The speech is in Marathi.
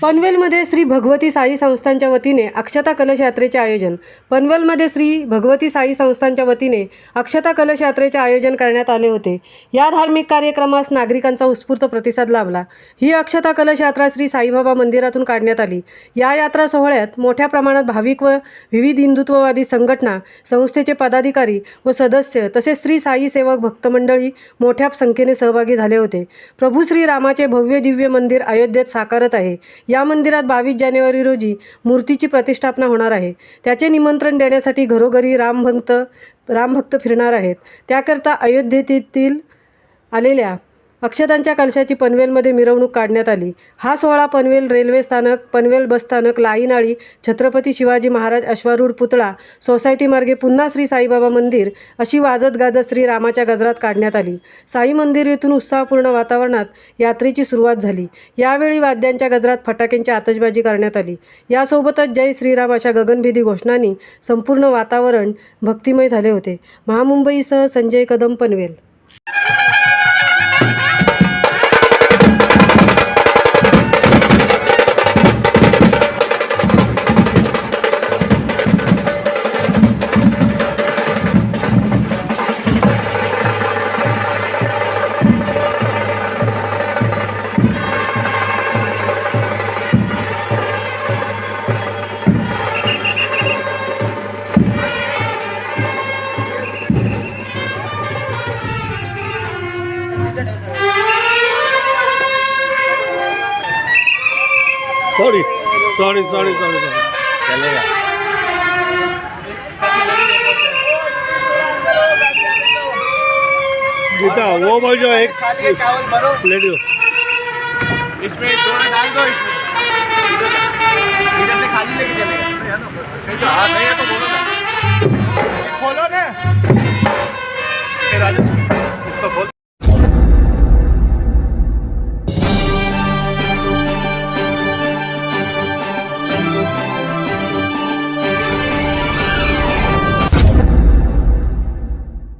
पनवेलमध्ये श्री भगवती साई संस्थांच्या वतीने अक्षता कलश यात्रेचे आयोजन. पनवेलमध्ये श्री भगवती साई संस्थांच्या वतीने अक्षता कलश यात्रेचे आयोजन करण्यात आले होते. या धार्मिक कार्यक्रमास नागरिकांचा उत्स्फूर्त प्रतिसाद लाभला. ही अक्षता कलश यात्रा श्री साईबाबा मंदिरातून काढण्यात आली. या यात्रा सोहळ्यात मोठ्या प्रमाणात भाविक व विविध हिंदुत्ववादी संघटना, संस्थेचे पदाधिकारी व सदस्य तसेच श्री साई सेवक भक्तमंडळी मोठ्या संख्येने सहभागी झाले होते. प्रभू श्री रामाचे भव्य दिव्य मंदिर अयोध्येत साकारत आहे. या मंदिरात 22 जानेवारी रोजी मूर्तीची प्रतिष्ठापना होणार आहे. त्याचे निमंत्रण देण्यासाठी घरोघरी रामभक्त फिरणार आहेत. त्याकरता अयोध्येतील आलेल्या अक्षतांच्या कलशाची पनवेलमध्ये मिरवणूक काढण्यात आली. हा सोहळा पनवेल रेल्वे स्थानक, पनवेल बसस्थानक, लाईनाळी, छत्रपती शिवाजी महाराज अश्वारूढ पुतळा सोसायटी मार्गे पुन्हा श्री साईबाबा मंदिर अशी वाजत गाजत श्री रामाच्या गजरात काढण्यात आली. साई मंदिर येथून उत्साहपूर्ण वातावरणात यात्रेची सुरुवात झाली. यावेळी वाद्यांच्या गजरात फटाक्यांची आतषबाजी करण्यात आली. यासोबतच जय श्रीराम अशा गगनभेदी घोषणांनी संपूर्ण वातावरण भक्तिमय झाले होते. महामुंबईसह संजय कदम, पनवेल. सॉरी चलेगा। गीता वो बोल जो एक प्लेट दो, इसमें थोड़ा डाल दो, इधर से खाली लेके चलेगा। नहीं है तो बोलो ना, खोलो ना। राजू